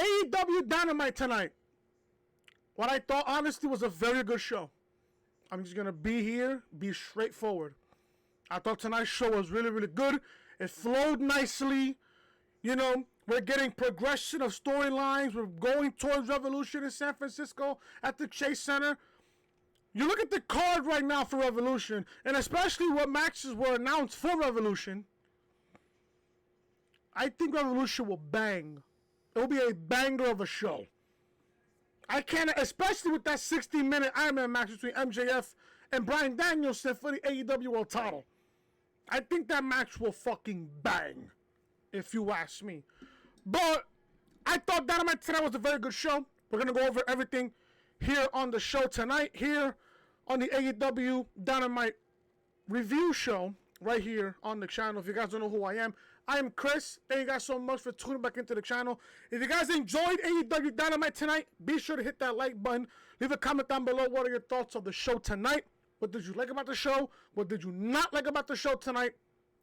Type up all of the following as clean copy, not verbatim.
AEW Dynamite tonight. What I thought, honestly, was a very good show. I'm just going to be here, be straightforward. I thought tonight's show was really, really good. It flowed nicely. You know, we're getting progression of storylines. We're going towards Revolution in San Francisco at the Chase Center. You look at the card right now for Revolution, and especially what matches were announced for Revolution. I think Revolution will bang. It will be a banger of a show. I can't, especially with that 60-minute Iron Man match between MJF and Bryan Danielson for the AEW World title. I think that match will fucking bang, if you ask me. But I thought Dynamite tonight was a very good show. We're going to go over everything here on the show tonight, here on the AEW Dynamite review show, right here on the channel. If you guys don't know who I am Chris. Thank you guys so much for tuning back into the channel. If you guys enjoyed AEW Dynamite tonight, be sure to hit that like button. Leave a comment down below. What are your thoughts of the show tonight? What did you like about the show? What did you not like about the show tonight?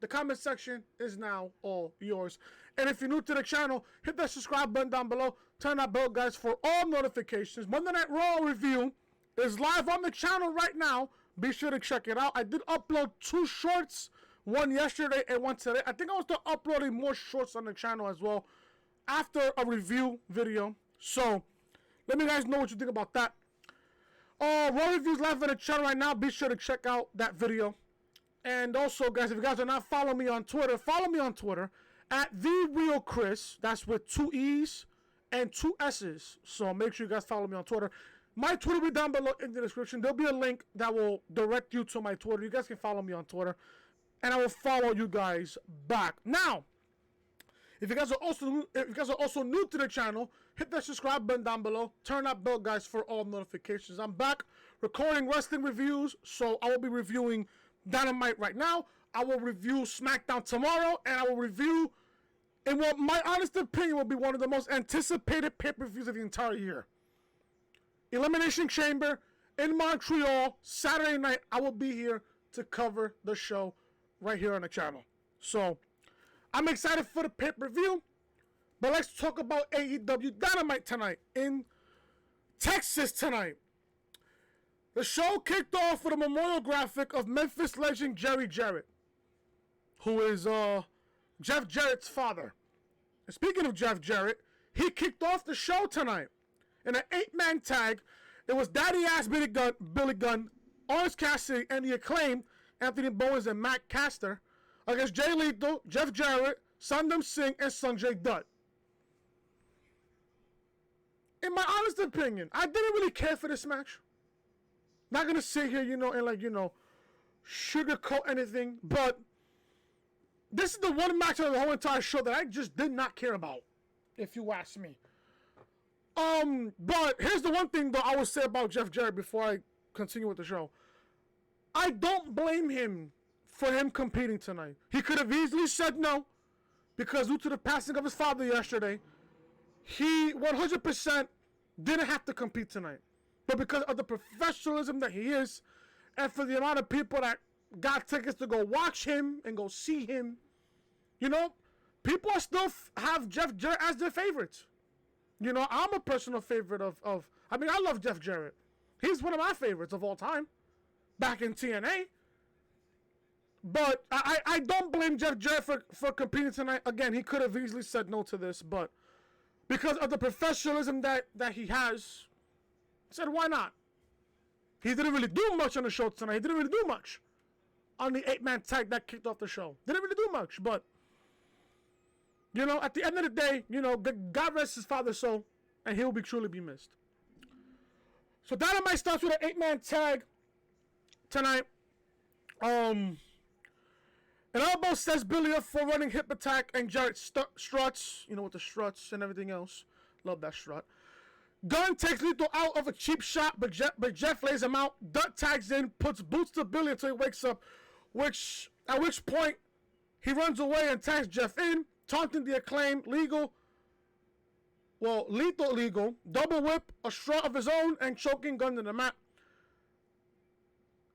The comment section is now all yours. And if you're new to the channel, hit that subscribe button down below. Turn that bell, guys, for all notifications. Monday Night Raw review is live on the channel right now. Be sure to check it out. I did upload 2 shorts, one yesterday and one today. I think I will start uploading more shorts on the channel as well after a review video. So let me guys know what you think about that. Raw reviews live on the channel right now. Be sure to check out that video. And also, guys, if you guys are not following me on Twitter, follow me on Twitter at TheRealChris. That's with 2 E's and 2 S's. So make sure you guys follow me on Twitter. My Twitter will be down below in the description. There'll be a link that will direct you to my Twitter. You guys can follow me on Twitter, and I will follow you guys back. Now, if you guys are also new to the channel, hit that subscribe button down below. Turn that bell, guys, for all notifications. I'm back recording wrestling reviews, so I will be reviewing Dynamite right now. I will review SmackDown tomorrow, and I will review, in what my honest opinion will be one of the most anticipated pay-per-views of the entire year. Elimination Chamber in Montreal, Saturday night. I will be here to cover the show right here on the channel. So, I'm excited for the pay-per-view, but let's talk about AEW Dynamite tonight in Texas tonight. The show kicked off with a memorial graphic of Memphis legend Jarrett, who is Jeff Jarrett's father. And speaking of Jeff Jarrett, he kicked off the show tonight in an 8-man tag. It was daddy-ass Billy Gunn, Orange Cassidy, and the Acclaimed, Anthony Bowens and Matt Caster, against Jay Lethal, Jeff Jarrett, Satnam, Singh, and Sonjay Dutt. In my honest opinion, I didn't really care for this match. Not gonna sit here, and sugarcoat anything, but this is the one match of the whole entire show that I just did not care about, if you ask me. But here's the one thing, though, I will say about Jeff Jarrett before I continue with the show. I don't blame him for him competing tonight. He could have easily said no, because due to the passing of his father yesterday, he 100% didn't have to compete tonight. But because of the professionalism that he is, and for the amount of people that got tickets to go watch him and go see him, people are still have Jeff Jarrett as their favorites. I'm a personal favorite I love Jeff Jarrett. He's one of my favorites of all time, back in TNA. But I don't blame Jeff Jarrett for competing tonight. Again, he could have easily said no to this, but because of the professionalism that he has, said, why not? He didn't really do much on the show tonight. He didn't really do much on the 8-man tag that kicked off the show. Didn't really do much, but, at the end of the day, God rest his father's soul, and he'll truly be missed. So Dynamite starts with an 8-man tag tonight. An elbow sets Billy up for running hip attack, and Jarrett struts, with the struts and everything else. Love that strut. Gunn takes Lethal out of a cheap shot, but Jeff lays him out. Dutt tags in, puts boots to Billy until he wakes up, at which point he runs away and tags Jeff in, taunting the Acclaimed. Lethal legal, double whip, a straw of his own, and choking Gunn to the mat.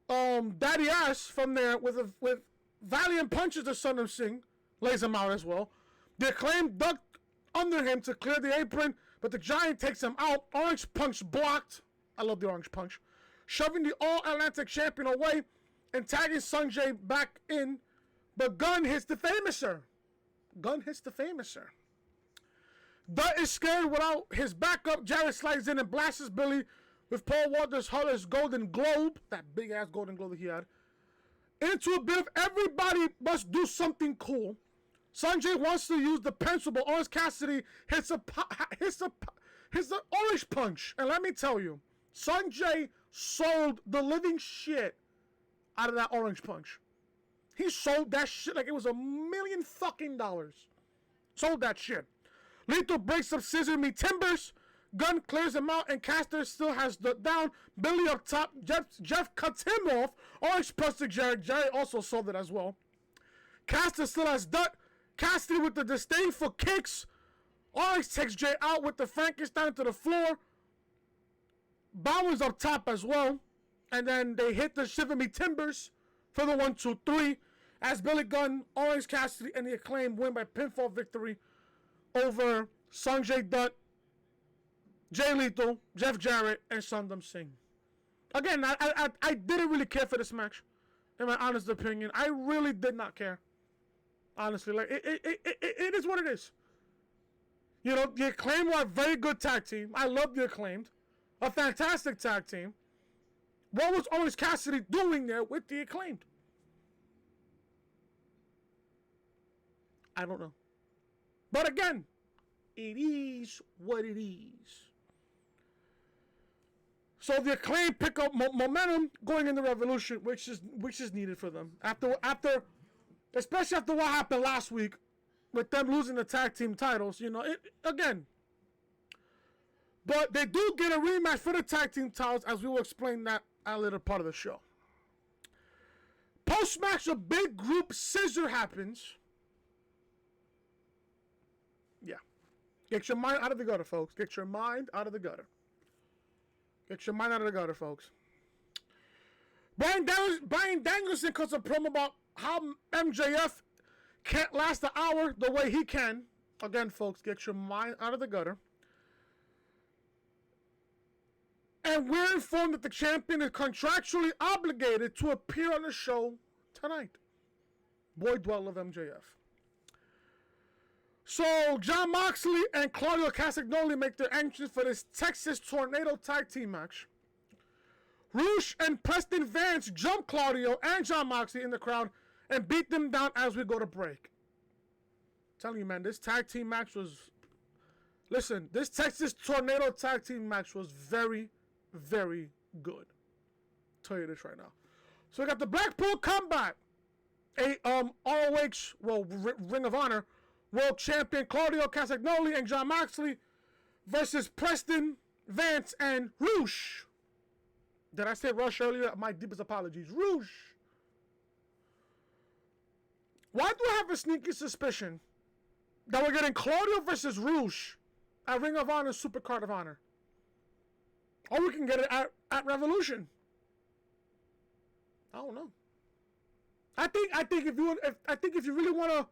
Daddy Ass from there with valiant punches to Singh, lays him out as well. The Acclaimed ducked under him to clear the apron, but the Giant takes him out. Orange Punch blocked. I love the Orange Punch. Shoving the All-Atlantic Champion away and tagging Sonjay back in. But Gunn hits the Famouser. Dutt is scared without his backup. Jarrett slides in and blasts Billy with Paul Walter's Golden Globe, that big-ass Golden Globe that he had, into a bit of everybody must do something cool. Sonjay wants to use the pencil, but Orange Cassidy hits the Orange Punch. And let me tell you, Sonjay sold the living shit out of that Orange Punch. He sold that shit like it was $1 million fucking dollars. Sold that shit. Lethal breaks up Scissor Me Timbers. Gunn clears him out, and Caster still has Dutt down. Billy up top. Jeff cuts him off. Orange Punch to Jarrett. Jarrett also sold it as well. Caster still has Dutt. Cassidy with the disdainful kicks. Orange takes Jay out with the Frankenstein to the floor. Bowens up top as well. And then they hit the Shiver Me Timbers for the 1, 2, 3. As Billy Gunn, Orange Cassidy, and the Acclaimed win by pinfall victory over Sonjay Dutt, Jay Lethal, Jeff Jarrett, and Satnam Singh. Again, I didn't really care for this match, in my honest opinion. I really did not care. Honestly, like it is what it is. You know, the Acclaimed were a very good tag team. I love the Acclaimed. A fantastic tag team. What was Orange Cassidy doing there with the Acclaimed? I don't know. But again, it is what it is. So the Acclaimed pick up momentum going into Revolution, which is needed for them. Especially after what happened last week with them losing the tag team titles, you know, again. But they do get a rematch for the tag team titles, as we will explain that at a later part of the show. Post-match, a big group scissor happens. Yeah. Get your mind out of the gutter, folks. Get your mind out of the gutter. Get your mind out of the gutter, folks. Bryan Danielson cuts a promo about how MJF can't last an hour the way he can. Again, folks, get your mind out of the gutter. And we're informed that the champion is contractually obligated to appear on the show tonight. Boy, do I love MJF. So, Jon Moxley and Claudio Castagnoli make their entrance for this Texas Tornado tag team match. Roosh and Preston Vance jump Claudio and Jon Moxley in the crowd and beat them down as we go to break. I'm telling you, man, this tag team match was... Listen, this Texas Tornado tag team match was very, very good. I'll tell you this right now. So we got the Blackpool Combat. ROH, well, Ring of Honor, World Champion Claudio Castagnoli and Jon Moxley versus Preston, Vance, and Roosh. Did I say Rush earlier? My deepest apologies. Roosh. Why do I have a sneaky suspicion that we're getting Claudio versus Roosh at Ring of Honor Supercard of Honor? Or we can get it at Revolution. I don't know. I think if you really want to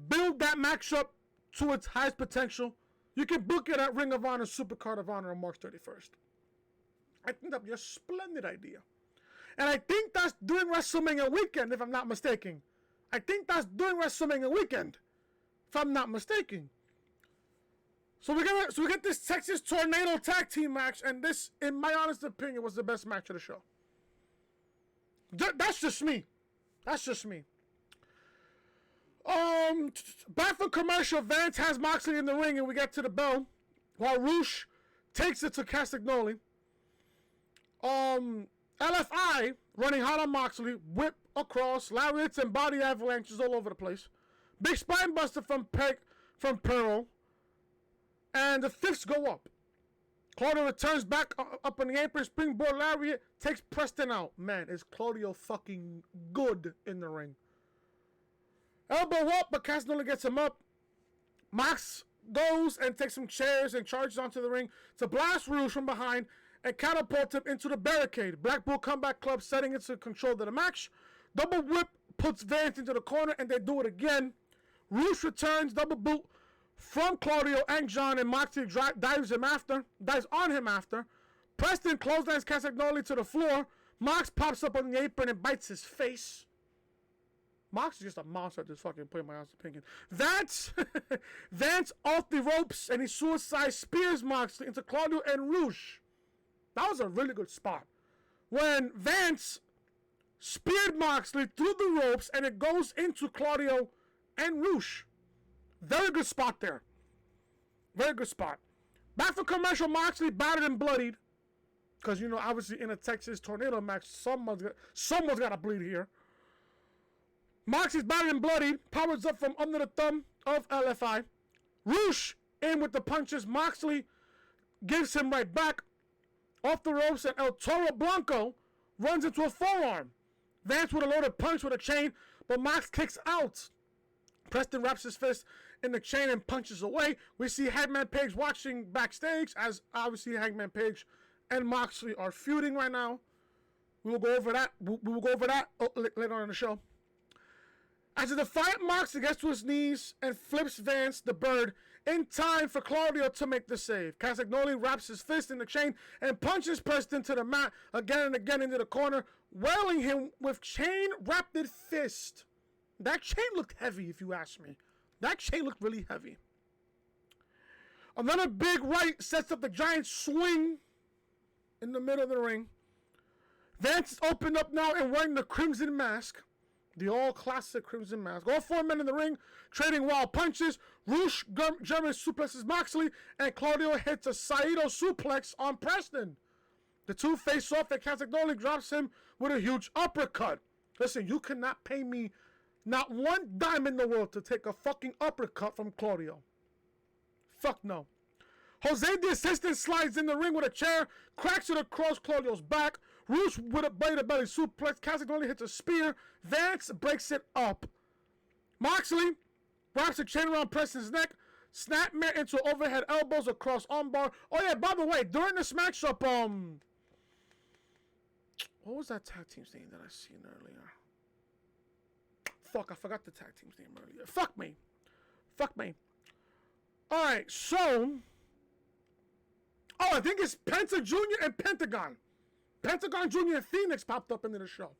build that matchup to its highest potential, you can book it at Ring of Honor Supercard of Honor on March 31st. I think that'd be a splendid idea. And I think that's during WrestleMania weekend, if I'm not mistaken. I think that's during WrestleMania weekend, if I'm not mistaken. So we get this Texas Tornado tag team match, and this, in my honest opinion, was the best match of the show. That's just me. That's just me. Back for commercial, Vance has Moxley in the ring, and we get to the bell, while Roosh takes it to Castagnoli. LFI running hot on Moxley, whip across, lariats and body avalanches all over the place. Big spine buster from Perro, and the fists go up. Claudio returns back up on the apron, springboard lariat, takes Preston out. Man, is Claudio fucking good in the ring. Elbow up, but Castagnoli gets him up. Mox goes and takes some chairs and charges onto the ring to blast Roosh from behind and catapult him into the barricade. Blackpool Comeback Club setting into control of the match. Double whip puts Vance into the corner, and they do it again. Roosh returns, double boot from Claudio and John, and Moxley dives on him after. Preston clotheslines Castagnoli to the floor. Mox pops up on the apron and bites his face. Mox is just a monster, just fucking putting my honest opinion. Vance off the ropes, and he suicide spears Moxley into Claudio and Rouge. That was a really good spot. When Vance speared Moxley through the ropes, and it goes into Claudio and Rouge. Very good spot there. Very good spot. Back for commercial, Moxley battered and bloodied. Because, you know, obviously in a Texas tornado match, someone's got to bleed here. Moxley's battered and bloodied. Powers up from under the thumb of LFI. Rouge in with the punches. Moxley gives him right back. Off the ropes, and El Toro Blanco runs into a forearm. Vance with a loaded punch with a chain, but Mox kicks out. Preston wraps his fist in the chain and punches away. We see Hangman Page watching backstage, as obviously Hangman Page and Moxley are feuding right now. We will go over that. We will go over that later on in the show. As the defiant Moxley gets to his knees and flips Vance the bird in time for Claudio to make the save. Castagnoli wraps his fist in the chain and punches Preston to the mat again and again into the corner, wailing him with chain-wrapped fist. That chain looked heavy, if you ask me. That chain looked really heavy. Another big right sets up the giant swing in the middle of the ring. Vance is opened up now and wearing the crimson mask. The all-classic crimson mask. All four men in the ring trading wild punches. Rouge German suplexes Moxley, and Claudio hits a Saito suplex on Preston. The two face off, and Castagnoli drops him with a huge uppercut. Listen, you cannot pay me not one dime in the world to take a fucking uppercut from Claudio. Fuck no. Jose, the assistant, slides in the ring with a chair, cracks it across Claudio's back. Rouge with a belly suplex. Castagnoli hits a spear. Vance breaks it up. Moxley wraps a chain around Preston's neck. Snapmare into overhead elbows across armbar. Oh yeah, by the way, during this matchup, what was that tag team's name that I seen earlier? Fuck, I forgot the tag team's name earlier. Fuck me. Alright, so... Oh, I think it's Penta Jr. and Pentagon. Pentagon Jr. and Phoenix popped up into the show.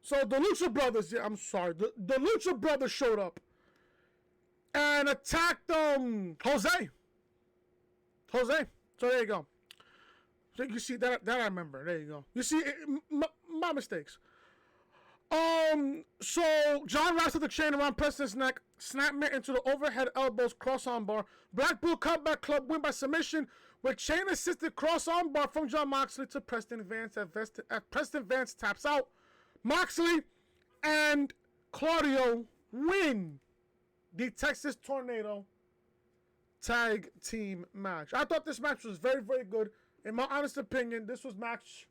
So the Lucha Brothers, the Lucha Brothers showed up and attacked Jose. So there you go. So you see that I remember. There you go. You see my mistakes. So John wraps up the chain around Preston's neck, snapmare into the overhead elbows, cross arm bar. Blackpool Comeback Club win by submission with chain assisted cross arm bar from John Moxley to Preston Vance. Preston Vance taps out. Moxley and Claudio win the Texas Tornado tag team match. I thought this match was very, very good. In my honest opinion, this was match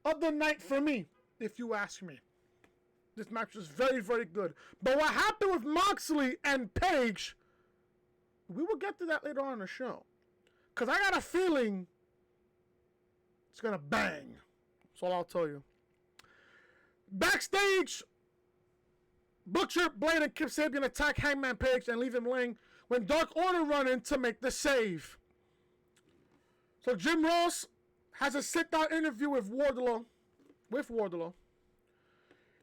of the night for me, if you ask me. This match was very, very good. But what happened with Moxley and Page, we will get to that later on in the show. Because I got a feeling it's going to bang. That's all I'll tell you. Backstage, Butcher, Blade, and Kip Sabian attack Hangman Page and leave him laying when Dark Order run in to make the save. So Jim Ross has a sit-down interview with Wardlow.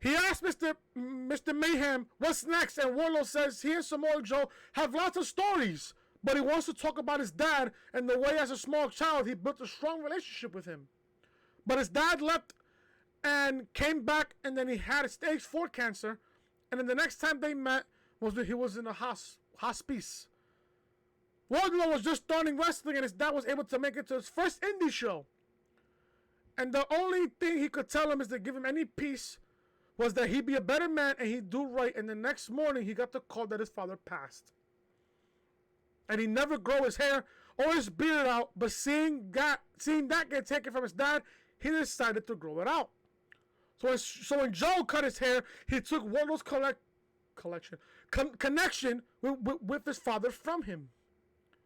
He asked Mr. Mayhem what's next, and Wardlow says he and Samoa Joe have lots of stories, but he wants to talk about his dad and the way as a small child he built a strong relationship with him. But his dad left and came back, and then he had stage 4 cancer, and then the next time they met was when he was in a hospice. Wardlow was just starting wrestling, and his dad was able to make it to his first indie show. And the only thing he could tell him is to give him any peace was that he'd be a better man and he'd do right. And the next morning, he got the call that his father passed. And he never grew his hair or his beard out, but seeing that get taken from his dad, he decided to grow it out. So when Joe cut his hair, he took Wardlow's connection with his father from him.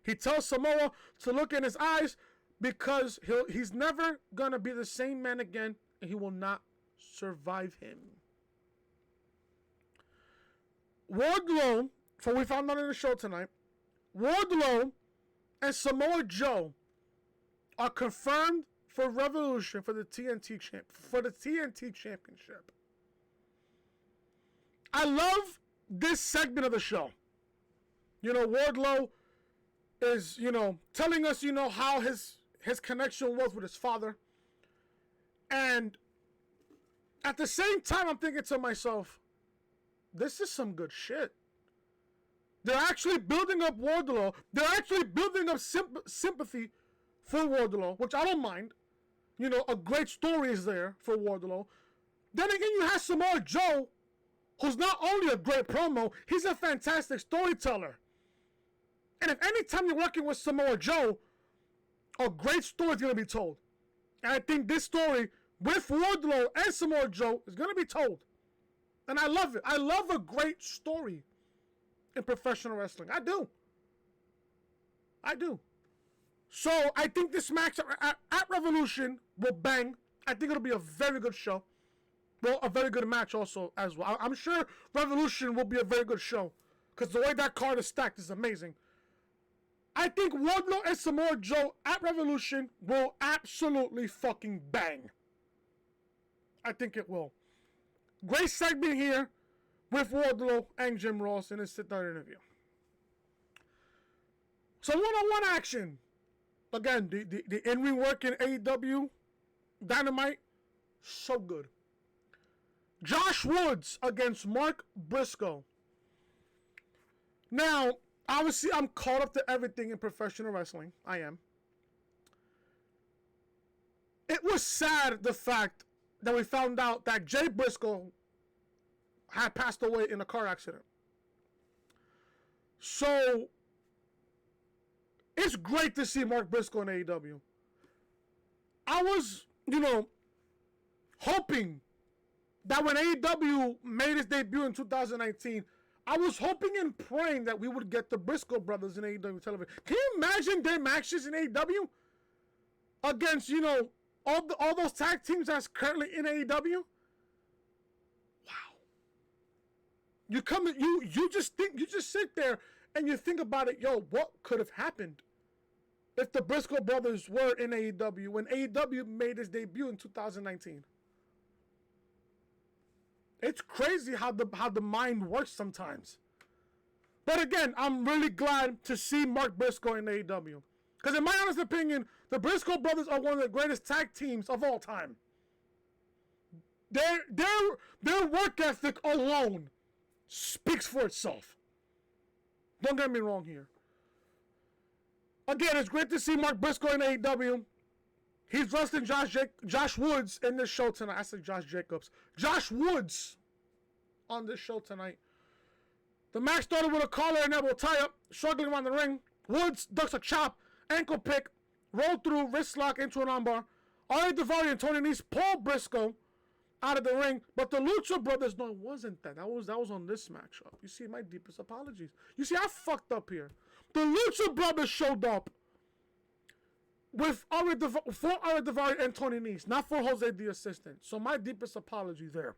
He tells Samoa to look in his eyes because he's never going to be the same man again, and he will not survive him. Wardlow So we found out in the show tonight, Wardlow and Samoa Joe are confirmed for Revolution for the TNT Championship. I love this segment of the show. Wardlow is, telling us, how his connection was with his father. And at the same time, I'm thinking to myself, this is some good shit. They're actually building up Wardlow. They're actually building up sympathy for Wardlow, which I don't mind. A great story is there for Wardlow. Then again, you have Samoa Joe, who's not only a great promo, he's a fantastic storyteller. And if any time you're working with Samoa Joe, a great story is going to be told. And I think this story with Wardlow and Samoa Joe is going to be told. And I love it. I love a great story in professional wrestling. I do. So I think this match at Revolution will bang. I think it'll be a very good show. Well, a very good match also as well. I'm sure Revolution will be a very good show because the way that card is stacked is amazing. I think Wardlow and Samoa Joe at Revolution will absolutely fucking bang. I think it will. Great segment here with Wardlow and Jim Ross in his sit-down interview. So one-on-one action. Again, the in-ring work in AEW Dynamite, so good. Josh Woods against Mark Briscoe. Now, obviously, I'm caught up to everything in professional wrestling. I am. It was sad, the fact that we found out that Jay Briscoe had passed away in a car accident. So, it's great to see Mark Briscoe in AEW. I was, hoping that when AEW made its debut in 2019, I was hoping and praying that we would get the Briscoe brothers in AEW television. Can you imagine their matches in AEW against, all those tag teams that's currently in AEW? Wow. You just sit there and you think about it. Yo, what could have happened if the Briscoe brothers were in AEW when AEW made its debut in 2019? It's crazy how the mind works sometimes. But again, I'm really glad to see Mark Briscoe in AEW. Because in my honest opinion, the Briscoe brothers are one of the greatest tag teams of all time. Their work ethic alone speaks for itself. Don't get me wrong here. Again, it's great to see Mark Briscoe in AEW. He's wrestling Josh Woods in this show tonight. I said Josh Jacobs. Josh Woods on this show tonight. The match started with a collar and elbow tie-up, struggling around the ring. Woods ducks a chop, ankle pick, roll through, wrist lock into an armbar. Ari Daivari and Tony Nese pull Briscoe out of the ring, but the Lucha Brothers, no, it wasn't that. That was on this matchup. You see, my deepest apologies. You see, I fucked up here. The Lucha Brothers showed up with for Ari Daivari and Tony Nese, not for Jose the Assistant. So my deepest apology there.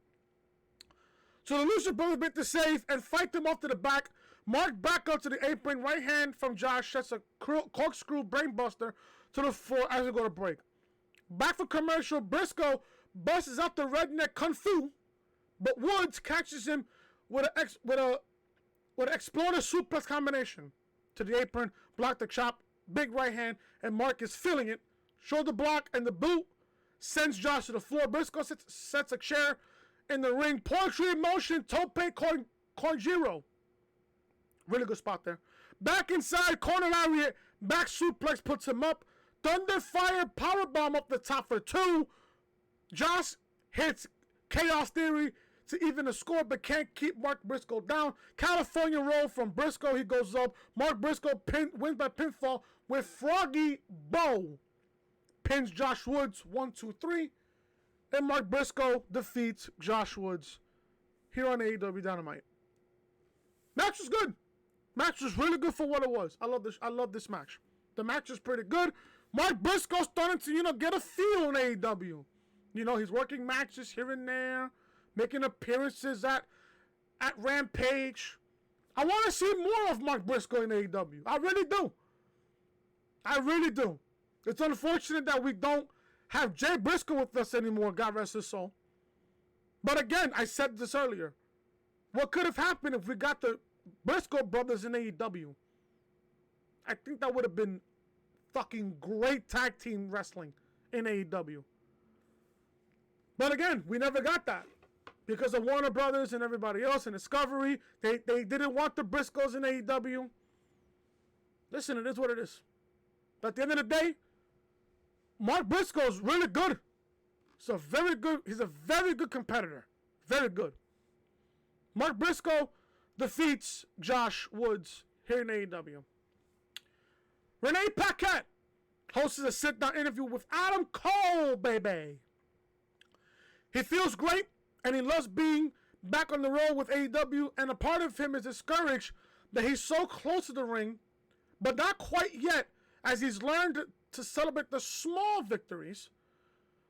So the Lucha Brothers make the save and fight them off to the back. Mark back up to the apron. Right hand from Josh sets a corkscrew brainbuster to the floor as we go to break. Back for commercial, Briscoe busts out the redneck kung fu, but Woods catches him with an exploder suplex combination to the apron, block the chop, big right hand, and Mark is feeling it. Shoulder block and the boot sends Josh to the floor. Briscoe sets a chair in the ring. Poetry in motion, tope Conjiro. Really good spot there. Back inside, corner lariat, back suplex puts him up. Thunderfire powerbomb up the top for 2. Josh hits Chaos Theory to even the score, but can't keep Mark Briscoe down. California roll from Briscoe. He goes up. Mark Briscoe wins by pinfall with Froggy Bow. Pins Josh Woods 1, 2, 3. And Mark Briscoe defeats Josh Woods here on AEW Dynamite. Match was good. Match was really good for what it was. I love this match. The match is pretty good. Mark Briscoe starting to, get a feel in AEW. He's working matches here and there, making appearances at Rampage. I want to see more of Mark Briscoe in AEW. I really do. I really do. It's unfortunate that we don't have Jay Briscoe with us anymore, God rest his soul. But again, I said this earlier. What could have happened if we got the Briscoe brothers in AEW? I think that would have been fucking great tag team wrestling in AEW. But again, we never got that. Because of Warner Brothers and everybody else and Discovery. They didn't want the Briscoes in AEW. Listen, it is what it is. But at the end of the day, Mark Briscoe's really good. He's a very good competitor. Very good. Mark Briscoe defeats Josh Woods here in AEW. Renee Paquette hosts a sit-down interview with Adam Cole, baby. He feels great, and he loves being back on the road with AEW, and a part of him is discouraged that he's so close to the ring, but not quite yet, as he's learned to celebrate the small victories,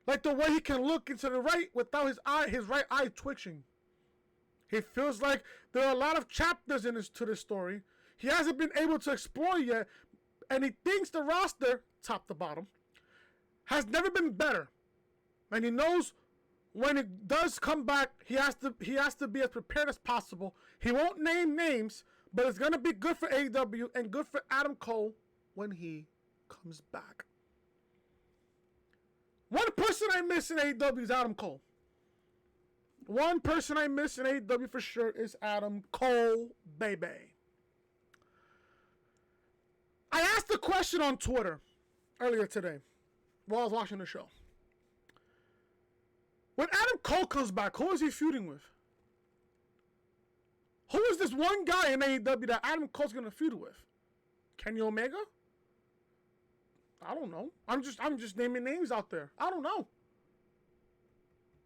like the way he can look into the right without his right eye twitching. He feels like there are a lot of chapters to this story he hasn't been able to explore yet, and he thinks the roster, top to bottom, has never been better. And he knows when it does come back, he has to be as prepared as possible. He won't name names, but it's gonna be good for AEW and good for Adam Cole when he comes back. One person I miss in AEW is Adam Cole. One person I miss in AEW for sure is Adam Cole, baby. I asked a question on Twitter earlier today while I was watching the show. When Adam Cole comes back, who is he feuding with? Who is this one guy in AEW that Adam Cole's gonna feud with? Kenny Omega? I don't know. I'm just naming names out there. I don't know.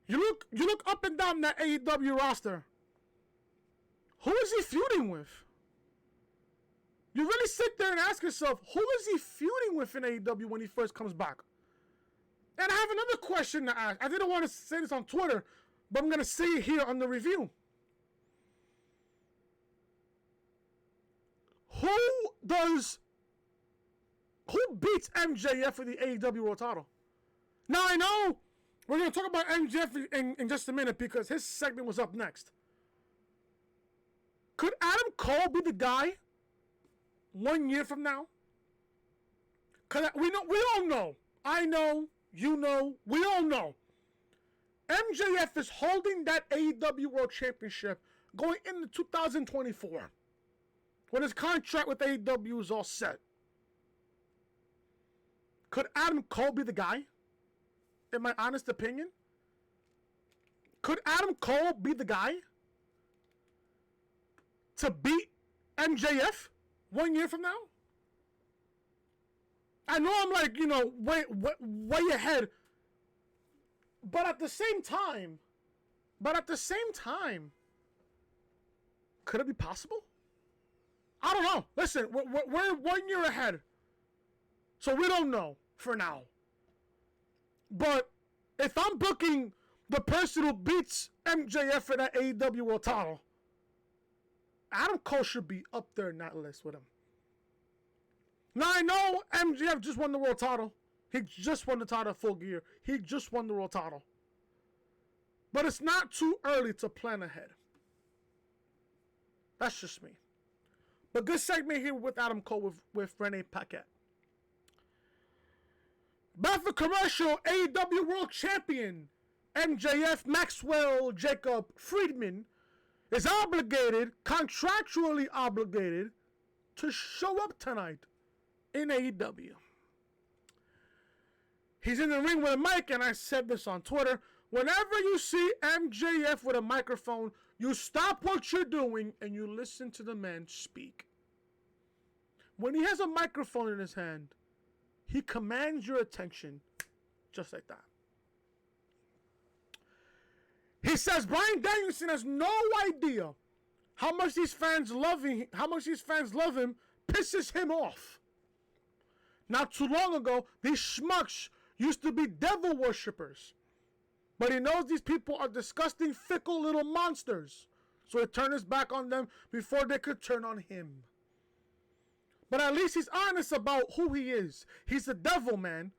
You look up and down that AEW roster. Who is he feuding with? You really sit there and ask yourself, who is he feuding with in AEW when he first comes back? And I have another question to ask. I didn't want to say this on Twitter, but I'm going to say it here on the review. Who beats MJF for the AEW World Title? Now, I know we're going to talk about MJF in just a minute because his segment was up next. Could Adam Cole be the guy 1 year from now? Because we all know. I know. You know. We all know. MJF is holding that AEW World Championship going into 2024. When his contract with AEW is all set. Could Adam Cole be the guy? In my honest opinion? Could Adam Cole be the guy to beat MJF 1 year from now? I know I'm like, way ahead. But at the same time, could it be possible? I don't know. Listen, we're 1 year ahead. So we don't know for now. But if I'm booking the person who beats MJF for that AEW World Title, Adam Cole should be up there in that list with him. Now I know MJF just won the World Title. He just won the title full gear. He just won the World Title. But it's not too early to plan ahead. That's just me. But good segment here with Adam Cole with Renee Paquette. Back for commercial, AEW World Champion MJF Maxwell Jacob Friedman is contractually obligated to show up tonight in AEW. He's in the ring with a mic, and I said this on Twitter. Whenever you see MJF with a microphone, you stop what you're doing and you listen to the man speak. When he has a microphone in his hand, he commands your attention just like that. He says Bryan Danielson has no idea how much these fans love him pisses him off. Not too long ago, these schmucks used to be devil worshippers. But he knows these people are disgusting, fickle little monsters. So he turned his back on them before they could turn on him. But at least he's honest about who he is. He's the devil, man.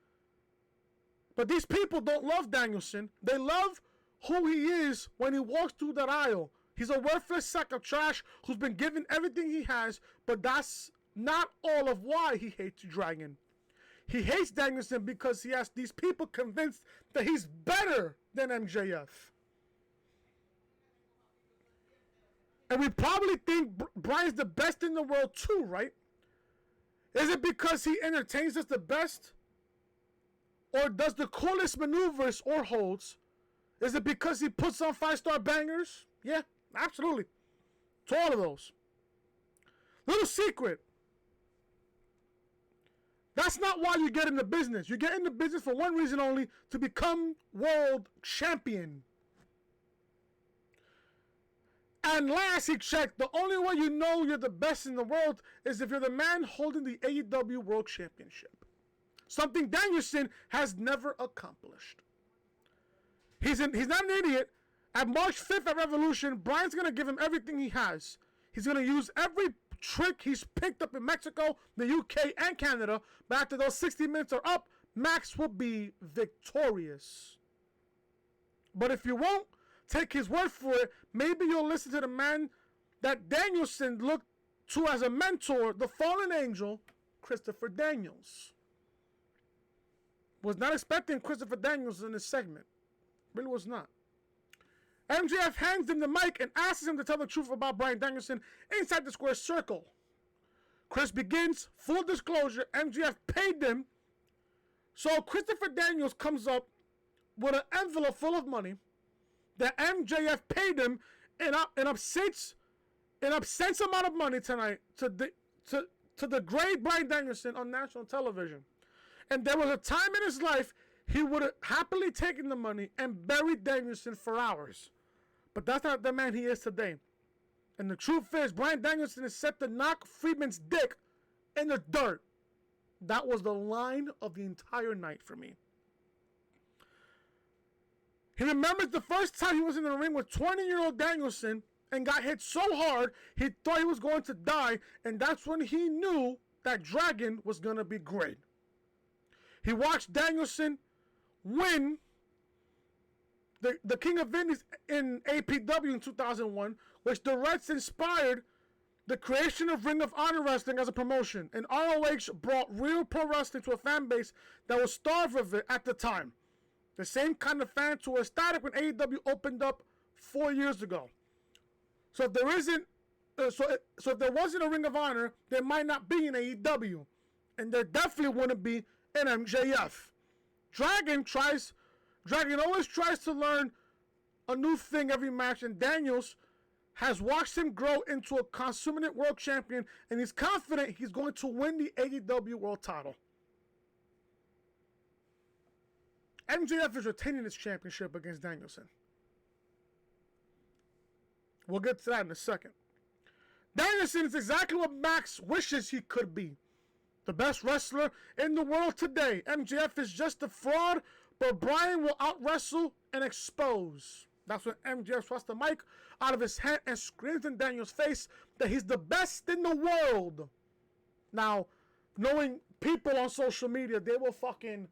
But these people don't love Danielson. They love who he is when he walks through that aisle. He's a worthless sack of trash who's been given everything he has, but that's not all of why he hates Dragon. He hates Danielson because he has these people convinced that he's better than MJF. And we probably think Bryan's the best in the world too, right? Is it because he entertains us the best? Or does the coolest maneuvers or holds? Is it because he puts on 5-star bangers? Yeah, absolutely. To all of those. Little secret. That's not why you get in the business. You get in the business for one reason only, to become world champion. And last he checked, the only way you know you're the best in the world is if you're the man holding the AEW World Championship. Something Danielson has never accomplished. He's not an idiot. At March 5th at Revolution, Bryan's going to give him everything he has. He's going to use every trick he's picked up in Mexico, the UK, and Canada. But after those 60 minutes are up, Max will be victorious. But if you won't take his word for it, maybe you'll listen to the man that Danielson looked to as a mentor, the fallen angel, Christopher Daniels. Was not expecting Christopher Daniels in this segment. Really was not. MJF hands him the mic and asks him to tell the truth about Bryan Danielson inside the square circle. Chris begins, full disclosure, MJF paid them. So Christopher Daniels comes up with an envelope full of money that MJF paid him an obscene amount of money tonight to the great Bryan Danielson on national television. And there was a time in his life he would have happily taken the money and buried Danielson for hours. But that's not the man he is today. And the truth is, Bryan Danielson is set to knock Friedman's dick in the dirt. That was the line of the entire night for me. He remembers the first time he was in the ring with 20-year-old Danielson and got hit so hard he thought he was going to die, and that's when he knew that Dragon was going to be great. He watched Danielson win the King of Indies in APW in 2001, which the Reds inspired the creation of Ring of Honor Wrestling as a promotion. And ROH brought real pro wrestling to a fan base that was starved of it at the time. The same kind of fans who were ecstatic when AEW opened up 4 years ago. So if there isn't, so if there wasn't a Ring of Honor, there might not be an AEW, and there definitely wouldn't be an MJF. Dragon always tries to learn a new thing every match, and Daniels has watched him grow into a consummate world champion, and he's confident he's going to win the AEW world title. MJF is retaining his championship against Danielson. We'll get to that in a second. Danielson is exactly what Max wishes he could be. The best wrestler in the world today. MJF is just a fraud, but Bryan will out-wrestle and expose. That's when MJF thrusts the mic out of his hand and screams in Daniel's face that he's the best in the world. Now, knowing people on social media, they will fucking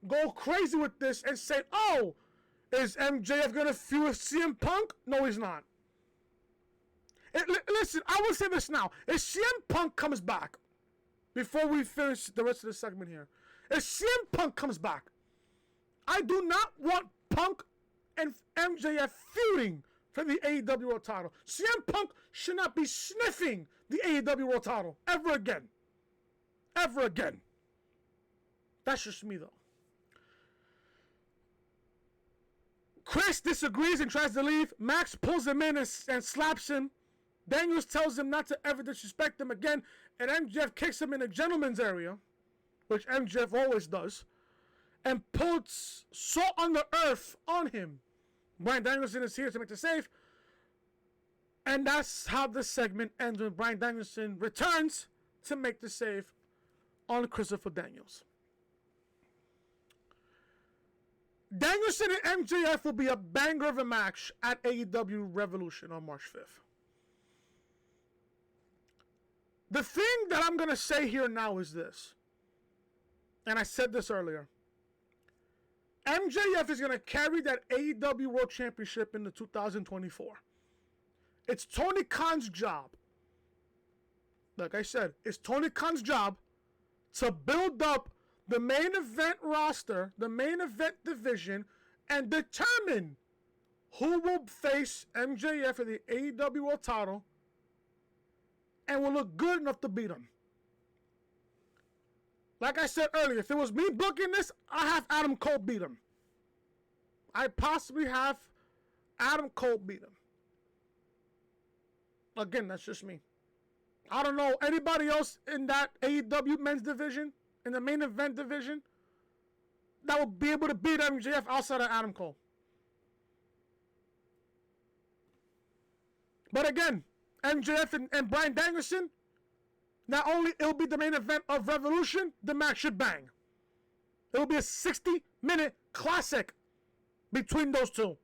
go crazy with this and say, oh, is MJF going to feud with CM Punk? No, he's not. Listen, I will say this now. If CM Punk comes back, before we finish the rest of the segment here, if CM Punk comes back, I do not want Punk and MJF feuding for the AEW World title. CM Punk should not be sniffing the AEW World title ever again. Ever again. That's just me, though. Chris disagrees and tries to leave. Max pulls him in and slaps him. Daniels tells him not to ever disrespect him again, and MJF kicks him in a gentleman's area, which MJF always does, and puts salt on the earth on him. Bryan Danielson is here to make the save, and that's how this segment ends when Bryan Danielson returns to make the save on Christopher Daniels. Danielson and MJF will be a banger of a match at AEW Revolution on March 5th. The thing that I'm going to say here now is this. And I said this earlier. MJF is going to carry that AEW World Championship into 2024. It's Tony Khan's job. Like I said, it's Tony Khan's job to build up the main event roster, the main event division, and determine who will face MJF for the AEW World title and will look good enough to beat him. Like I said earlier, if it was me booking this, I have Adam Cole beat him. I possibly have Adam Cole beat him. Again, that's just me. I don't know anybody else in that AEW men's division, in the main event division, that will be able to beat MJF outside of Adam Cole. But again, MJF and Bryan Danielson, not only it'll be the main event of Revolution, the match should bang. It'll be a 60-minute classic between those two.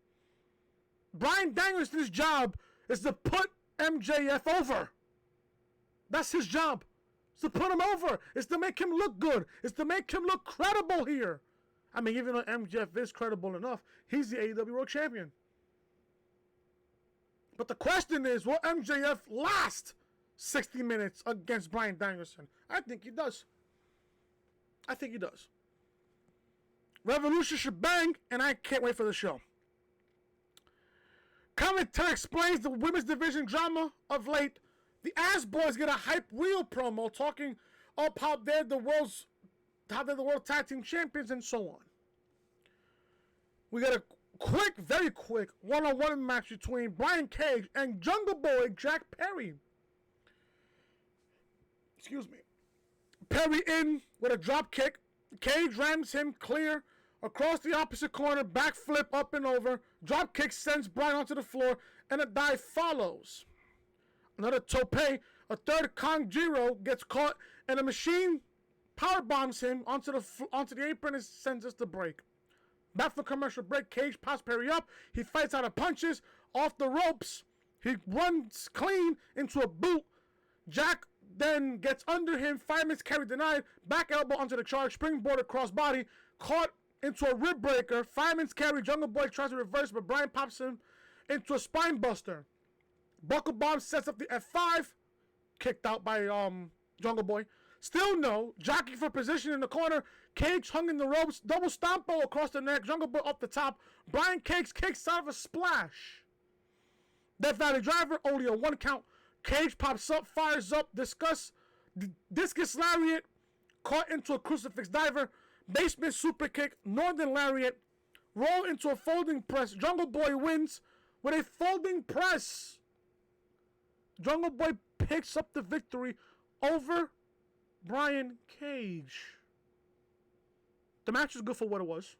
Bryan Danielson's job is to put MJF over. That's his job. It's to put him over. It's to make him look good. It's to make him look credible here. I mean, even though MJF is credible enough, he's the AEW World Champion. But the question is, will MJF last 60 minutes against Bryan Danielson? I think he does. I think he does. Revolution should bang, and I can't wait for the show. Commentary explains the women's division drama of late. The Ass Boys get a hype real promo talking up how they're the world tag team champions and so on. We got a quick, very quick one-on-one match between Brian Cage and Jungle Boy Jack Perry. Excuse me. Perry in with a drop kick. Cage rams him clear across the opposite corner, backflip up and over. Drop kick sends Brian onto the floor, and a dive follows. Another tope, a third Conjuro gets caught, and a machine power bombs him onto the apron and sends us to break. Back for commercial break, Cage pops Perry up. He fights out of punches off the ropes. He runs clean into a boot. Jack then gets under him. Fireman's carry denied. Back elbow onto the charge. Springboard across body. Caught into a rib breaker. Fireman's carry. Jungle Boy tries to reverse, but Brian pops him into a spine buster. Buckle bomb sets up the F5. Kicked out by Jungle Boy. Still no. Jockey for position in the corner. Cage hung in the ropes. Double stompo across the neck. Jungle Boy up the top. Brian Cage kicks out of a splash. Death Valley Driver. Only a 1 count. Cage pops up. Fires up. Discus Lariat. Caught into a crucifix diver. Basement super kick. Northern Lariat. Roll into a folding press. Jungle Boy wins with a folding press. Jungle Boy picks up the victory over Brian Cage. The match was good for what it was.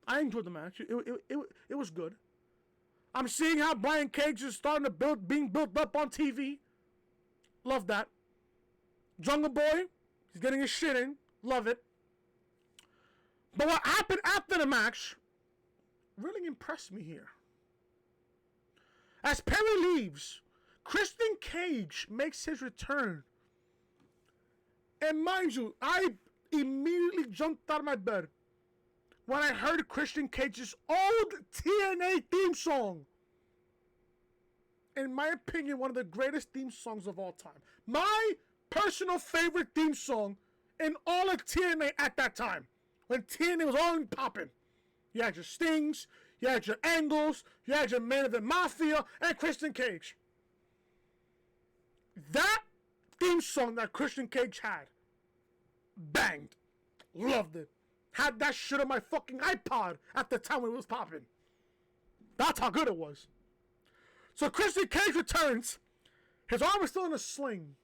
I enjoyed the match. It was good. I'm seeing how Brian Cage is starting to being built up on TV. Love that. Jungle Boy, he's getting his shit in. Love it. But what happened after the match really impressed me here. As Perry leaves, Christian Cage makes his return. And mind you, I immediately jumped out of my bed when I heard Christian Cage's old TNA theme song. In my opinion, one of the greatest theme songs of all time. My personal favorite theme song in all of TNA at that time. When TNA was all in popping. You had your Stings, you had your Angles, you had your Man of the Mafia, and Christian Cage. That theme song that Christian Cage had, banged. Loved it. Had that shit on my fucking iPod at the time when it was popping. That's how good it was. So Christian Cage returns. His arm is still in a sling.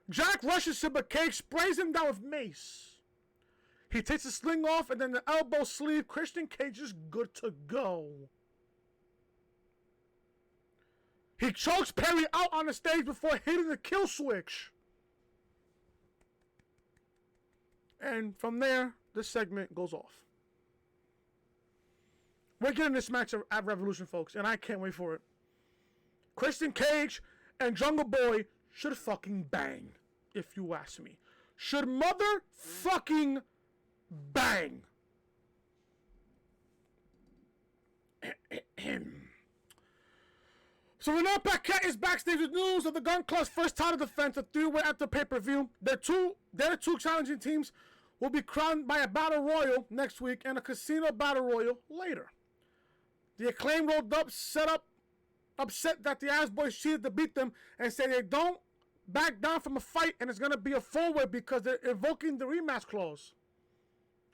Jack rushes him, but Cage sprays him down with mace. He takes the sling off, and then the elbow sleeve. Christian Cage is good to go. He chokes Perry out on the stage before hitting the kill switch. And from there, this segment goes off. We're getting this match at Revolution, folks, and I can't wait for it. Christian Cage and Jungle Boy should fucking bang, if you ask me. Should mother fucking bang. So Renee Paquette is backstage with news of the Gunn Club's first title defense, a 3-way at the pay-per-view. Their two challenging teams will be crowned by a battle royal next week and a casino battle royal later. The Acclaimed rolled up, upset that the Ass Boys cheated to beat them, and say they don't back down from a fight, and it's going to be a 4-way because they're invoking the rematch clause.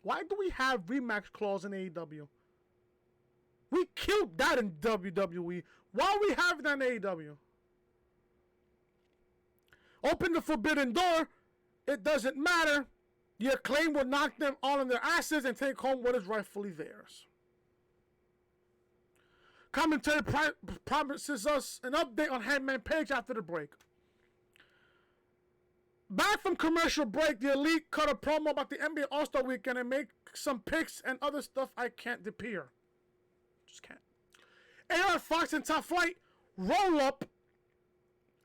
Why do we have rematch clause in AEW? We killed that in WWE. Why are we having that in AEW? Open the forbidden door. It doesn't matter. The Acclaim will knock them all on their asses and take home what is rightfully theirs. Commentary promises us an update on Hangman Page after the break. Back from commercial break, the Elite cut a promo about the NBA All-Star Weekend and make some picks and other stuff I can't disappear. Just can't. AR Fox and Top Flight roll up,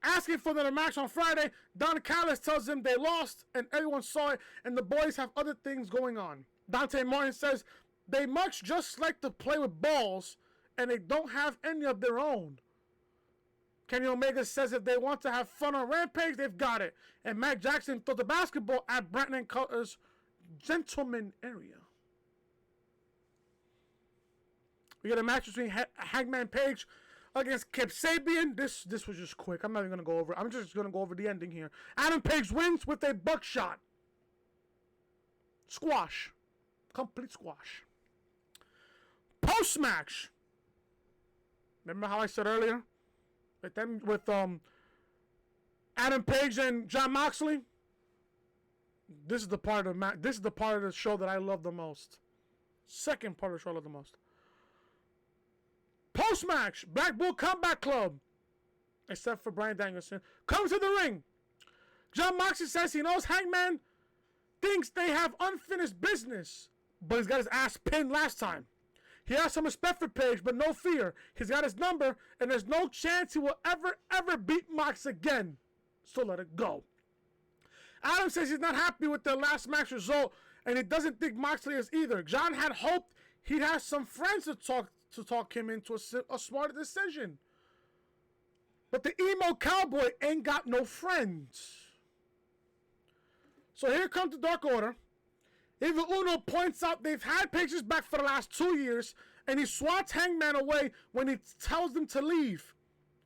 asking for their match on Friday. Don Callis tells them they lost and everyone saw it and the boys have other things going on. Dante Martin says they much just like to play with balls and they don't have any of their own. Kenny Omega says if they want to have fun on Rampage, they've got it. And Matt Jackson throws the basketball at Brandon Cutler's gentleman area. We got a match between Hangman Page against Kip Sabian. This was just quick. I'm not even going to go over it. I'm just going to go over the ending here. Adam Page wins with a buckshot. Squash. Complete squash. Post-match. Remember how I said earlier? With Adam Page and Jon Moxley? This is the part of the show that I love the most. Second part of the show I love the most. Post-match, Blackpool Combat Club, except for Bryan Danielson, comes to the ring. Jon Moxley says he knows Hangman thinks they have unfinished business, but he's got his ass pinned last time. He has some respect for Page, but no fear. He's got his number, and there's no chance he will ever beat Mox again. So let it go. Adam says he's not happy with the last match result, and he doesn't think Moxley is either. John had hoped he'd have some friends to talk him into a smarter decision. But the emo cowboy ain't got no friends. So here comes the Dark Order. Evil Uno points out they've had Page's back for the last 2 years, and he swats Hangman away when he tells them to leave.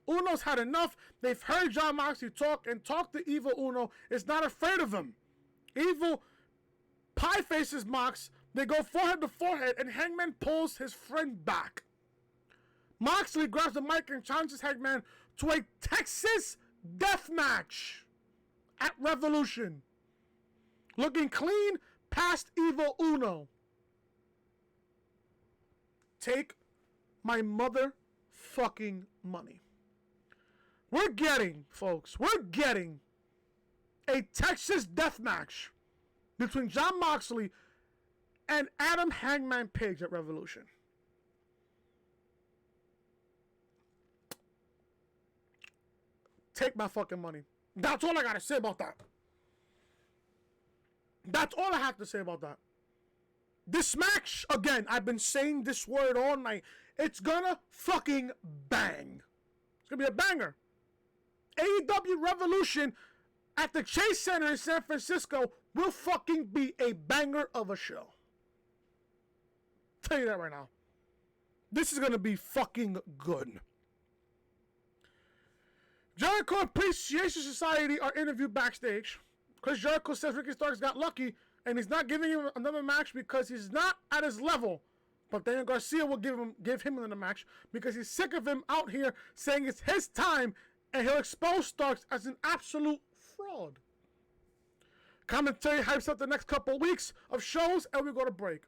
Uno's had enough. They've heard Jon Moxley talk, and to Evil Uno is not afraid of him. Evil pie faces Mox. They go forehead to forehead, and Hangman pulls his friend back. Moxley grabs the mic and challenges Hangman to a Texas death match at Revolution. Looking clean past Evil Uno. Take my motherfucking money. We're getting a Texas death match between Jon Moxley and Adam Hangman Page at Revolution. Take my fucking money. That's all I gotta say about that. That's all I have to say about that. This match, again, I've been saying this word all night. It's gonna fucking bang. It's gonna be a banger. AEW Revolution at the Chase Center in San Francisco will fucking be a banger of a show. Tell you that right now. This is gonna be fucking good. Jericho Appreciation Society are interviewed backstage. Chris Jericho says Ricky Starks got lucky and he's not giving him another match because he's not at his level. But Daniel Garcia will give him another match because he's sick of him out here saying it's his time and he'll expose Starks as an absolute fraud. Commentary hypes up the next couple weeks of shows and we go to break.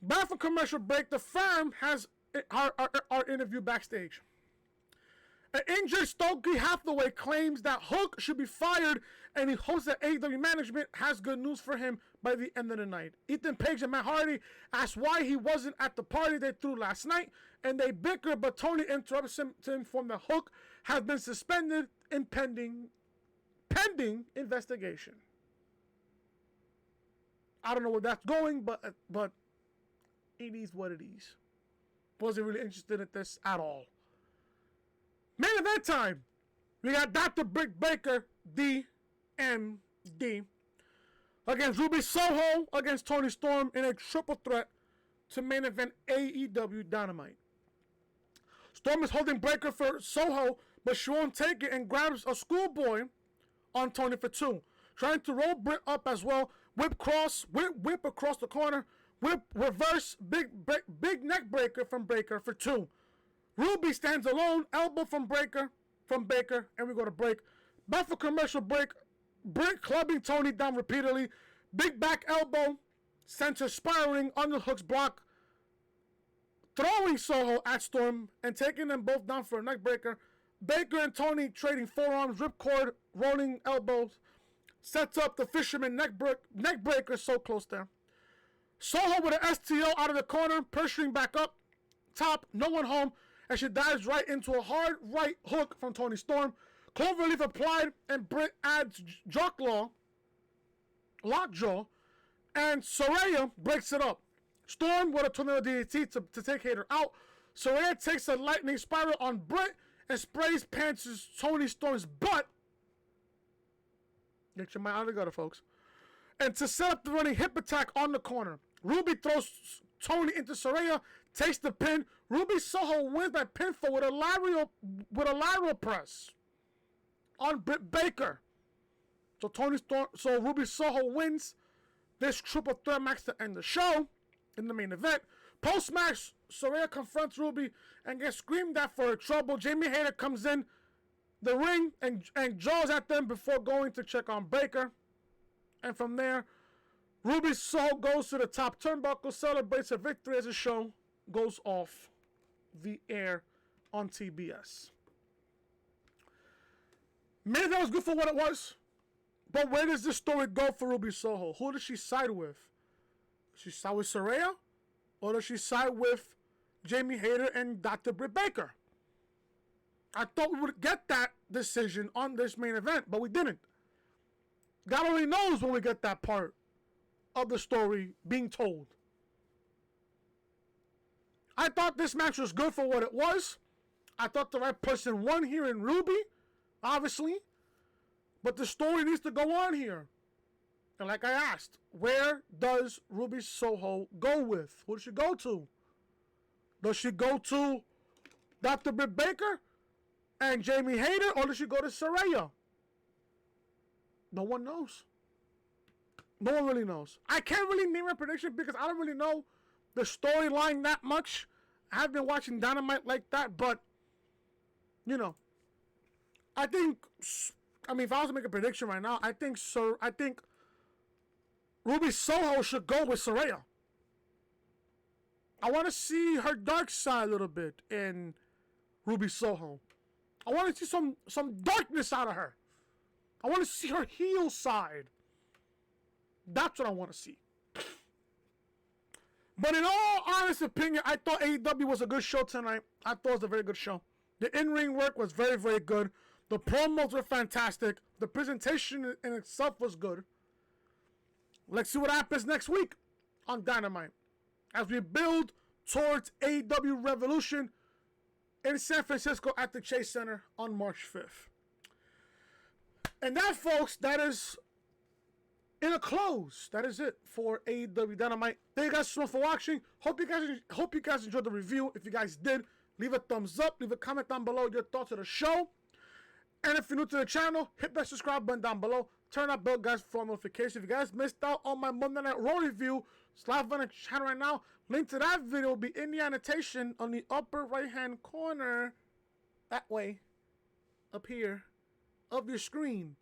Back from commercial break, the firm has our interview backstage. An injured Stokely Hathaway claims that Hook should be fired, and he hopes that AEW management has good news for him by the end of the night. Ethan Page and Matt Hardy ask why he wasn't at the party they threw last night, and they bicker, but Tony interrupts him to inform that Hook has been suspended in pending investigation. I don't know where that's going, but it is what it is. Wasn't really interested in this at all. Main event time. We got Dr. Britt Baker, DMD, against Ruby Soho against Toni Storm in a triple threat to main event AEW Dynamite. Storm is holding Baker for Soho, but she won't take it and grabs a schoolboy on Toni for 2. Trying to roll Britt up as well. Whip across the corner. Whip reverse, big neck breaker from Baker for 2. Ruby stands alone, elbow from Baker, and we go to break. Back for commercial break. Britt clubbing Toni down repeatedly. Big back elbow, sends her spiraling, underhooks block, throwing Soho at Storm and taking them both down for a neck breaker. Baker and Toni trading forearms, ripcord, rolling elbows, sets up the fisherman neck breaker, so close there. Soho with an STO out of the corner, pressuring back up top, no one home, and she dives right into a hard right hook from Toni Storm. Cloverleaf applied, and Britt adds lockjaw, and Saraya breaks it up. Storm with a tornado DDT to take Hater out. Saraya takes a lightning spiral on Britt and sprays pants Toni Storm's butt. Get your mind out of the gutter, folks. And to set up the running hip attack on the corner. Ruby throws Toni into Saraya, takes the pin. Ruby Soho wins by pinfall with a lateral press on Britt Baker. So Ruby Soho wins this triple threat match to end the show in the main event. Post-match, Saraya confronts Ruby and gets screamed at for her trouble. Jamie Hayter comes in the ring and jaws at them before going to check on Baker. And from there, Ruby Soho goes to the top turnbuckle, celebrates her victory as the show goes off the air on TBS. Maybe that was good for what it was, but where does this story go for Ruby Soho? Who does she side with? Does she side with Saraya? Or does she side with Jamie Hayter and Dr. Britt Baker? I thought we would get that decision on this main event, but we didn't. God only knows when we get that part of the story being told. I thought this match was good for what it was. I thought the right person won here in Ruby, obviously. But the story needs to go on here. And like I asked, where does Ruby Soho go with? Who does she go to? Does she go to Dr. Britt Baker and Jamie Hayter, or does she go to Saraya? No one knows. No one really knows. I can't really name a prediction because I don't really know the storyline that much. I haven't been watching Dynamite like that, but, you know, I think, if I was to make a prediction right now, I think Ruby Soho should go with Saraya. I want to see her dark side a little bit in Ruby Soho. I want to see some darkness out of her. I want to see her heel side. That's what I want to see. But in all honest opinion, I thought AEW was a good show tonight. I thought it was a very good show. The in-ring work was very, very good. The promos were fantastic. The presentation in itself was good. Let's see what happens next week on Dynamite as we build towards AEW Revolution in San Francisco at the Chase Center on March 5th. And that, folks, that is in a close. That is it for AEW Dynamite. Thank you guys so much for watching. Hope you guys enjoyed the review. If you guys did, leave a thumbs up. Leave a comment down below your thoughts of the show. And if you're new to the channel, hit that subscribe button down below. Turn that bell, guys, for notifications. If you guys missed out on my Monday Night Raw review, it's live on the channel right now. Link to that video will be in the annotation on the upper right-hand corner. That way, up here, of your screen.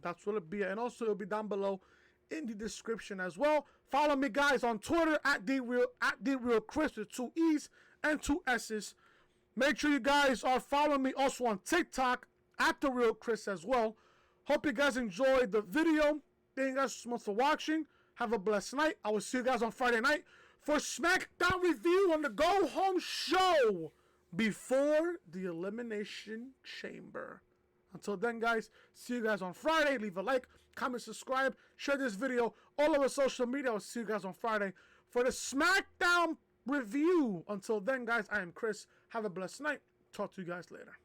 That's what it'll be. And also, it'll be down below in the description as well. Follow me, guys, on Twitter at DRealChris with 2 E's and 2 S's. Make sure you guys are following me also on TikTok at The Real Chris as well. Hope you guys enjoyed the video. Thank you guys so much for watching. Have a blessed night. I will see you guys on Friday night for SmackDown review on the Go Home Show. before the Elimination Chamber. Until then, guys, see you guys on Friday. Leave a like, comment, subscribe, share this video all over social media. I'll see you guys on Friday for the SmackDown review. Until then, guys, I am Chris. Have a blessed night. Talk to you guys later.